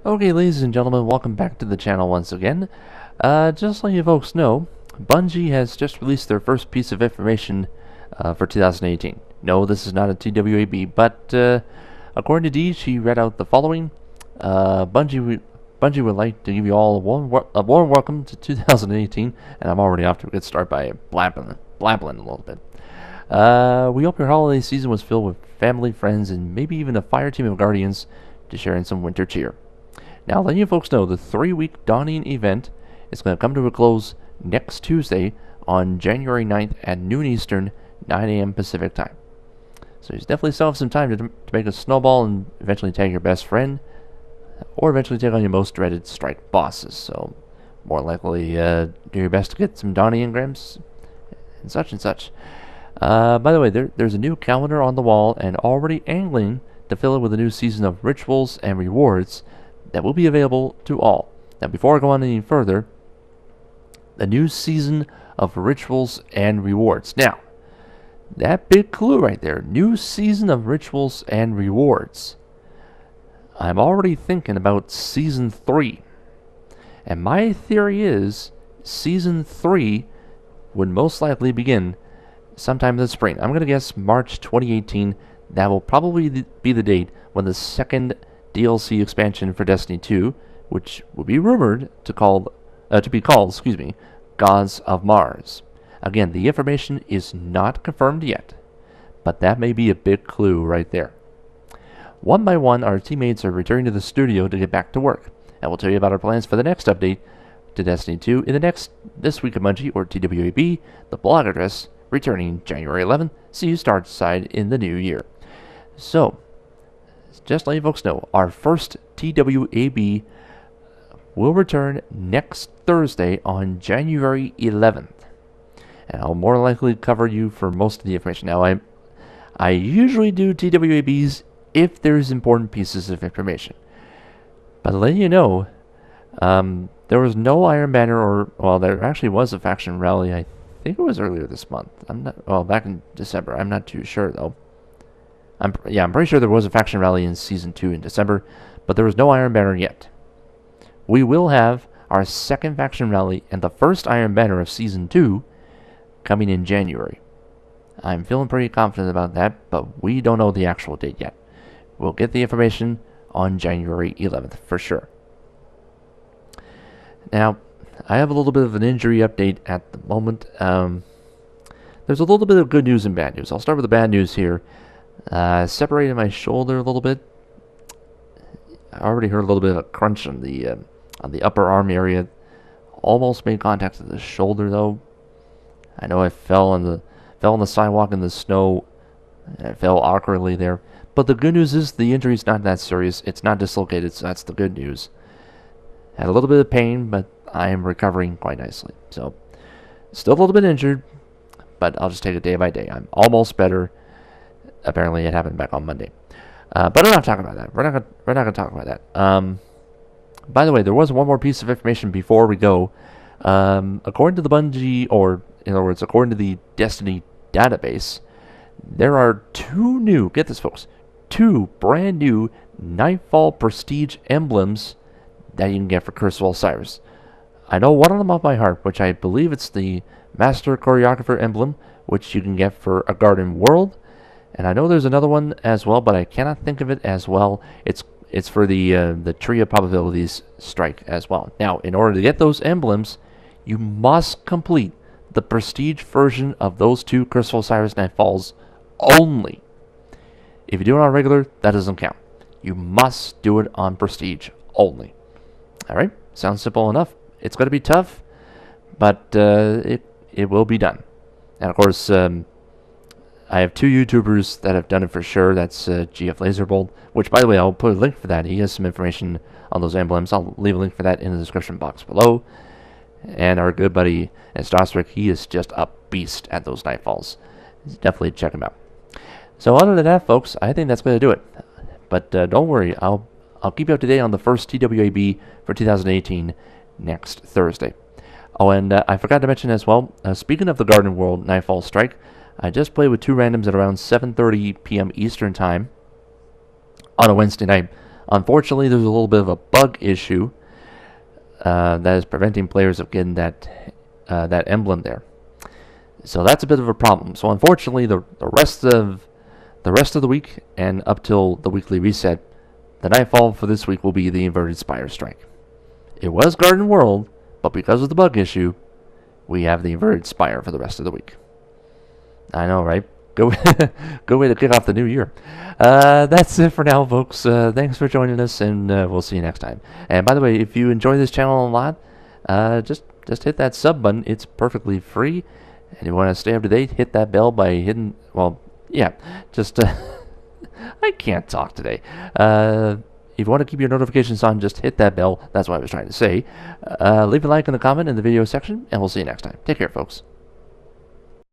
Okay, ladies and gentlemen, welcome back to the channel once again. Just to let you folks know, Bungie has just released their first piece of information for 2018. No, this is not a TWAB, but according to Dee, she read out the following. Bungie would like to give you all a warm welcome to 2018, and I'm already off to a good start by blabbling a little bit. We hope your holiday season was filled with family, friends, and maybe even a fire team of guardians to share in some winter cheer. Now, letting you folks know, the 3-week Dawning event is going to come to a close next Tuesday on January 9th at noon Eastern, 9 a.m. Pacific time. So you definitely still have some time to make a snowball and eventually tag your best friend, or eventually take on your most dreaded strike bosses. So more likely do your best to get some Dawning engrams and such and such. By the way, there's a new calendar on the wall and already angling to fill it with a new season of rituals and rewards that will be available to all. Now, before I go on any further, the new season of rituals and rewards. Now, that big clue right there, new season of rituals and rewards. I'm already thinking about Season 3. And my theory is Season 3 would most likely begin sometime in the spring. I'm going to guess March 2018. That will probably be the date when the second DLC expansion for Destiny 2, which will be rumored to be called, Gods of Mars. Again, the information is not confirmed yet, but that may be a big clue right there. One by one, our teammates are returning to the studio to get back to work, and we'll tell you about our plans for the next update to Destiny 2 in this week of Bungie, or TWAB, the blog address, returning January 11th. See you start side in the new year. So, just let you folks know, our first TWAB will return next Thursday on January 11th. And I'll more likely cover you for most of the information. Now, I usually do TWABs if there's important pieces of information. But letting you know, there was no Iron Banner, there actually was a faction rally. I think it was earlier this month. Back in December. I'm not too sure, though. I'm pretty sure there was a faction rally in Season 2 in December, but there was no Iron Banner yet. We will have our second faction rally and the first Iron Banner of Season 2 coming in January. I'm feeling pretty confident about that, but we don't know the actual date yet. We'll get the information on January 11th for sure. Now, I have a little bit of an injury update at the moment. There's a little bit of good news and bad news. I'll start with the bad news here. Separated my shoulder a little bit. I already heard a little bit of a crunch on the upper arm area. Almost made contact with the shoulder though. I know I fell on the sidewalk in the snow. And I fell awkwardly there. But the good news is the injury's not that serious. It's not dislocated, so that's the good news. Had a little bit of pain, but I am recovering quite nicely. So, still a little bit injured, but I'll just take it day by day. I'm almost better. Apparently, it happened back on Monday. But I'm not talking about that. We're not going to talk about that. By the way, there was one more piece of information before we go. According to the Bungie, or in other words, according to the Destiny database, there are get this folks, two brand new Nightfall Prestige emblems that you can get for Curse of Osiris. I know one of them off my heart, which I believe it's the Master Choreographer emblem, which you can get for a Garden World. And I know there's another one as well, but I cannot think of it as well. It's for the Tree of Probabilities strike as well. Now, in order to get those emblems, you must complete the Prestige version of those two Curse of Osiris Nightfalls only. If you do it on regular, that doesn't count. You must do it on Prestige only. Alright, sounds simple enough. It's going to be tough, but it will be done. And of course, I have two YouTubers that have done it for sure. That's GF Laserbolt, which, by the way, I'll put a link for that. He has some information on those emblems. I'll leave a link for that in the description box below. And our good buddy Stosrick, he is just a beast at those Nightfalls. Definitely check him out. So other than that, folks, I think that's going to do it. But don't worry, I'll keep you up to date on the first TWAB for 2018 next Thursday. Oh, and I forgot to mention as well, speaking of the Garden World Nightfall Strike, I just played with two randoms at around 7:30 p.m. Eastern Time on a Wednesday night. Unfortunately, there's a little bit of a bug issue that is preventing players of getting that emblem there. So that's a bit of a problem. So unfortunately, the rest of the week and up till the weekly reset, the Nightfall for this week will be the Inverted Spire Strike. It was Garden World, but because of the bug issue, we have the Inverted Spire for the rest of the week. I know, right? Go way to kick off the new year. That's it for now, folks. Thanks for joining us, and we'll see you next time. And by the way, if you enjoy this channel a lot, just hit that sub button. It's perfectly free. And you want to stay up to date, hit that bell by hitting, well, yeah, just, I can't talk today. If you want to keep your notifications on, just hit that bell. That's what I was trying to say. Leave a like in the comment in the video section, and we'll see you next time. Take care, folks.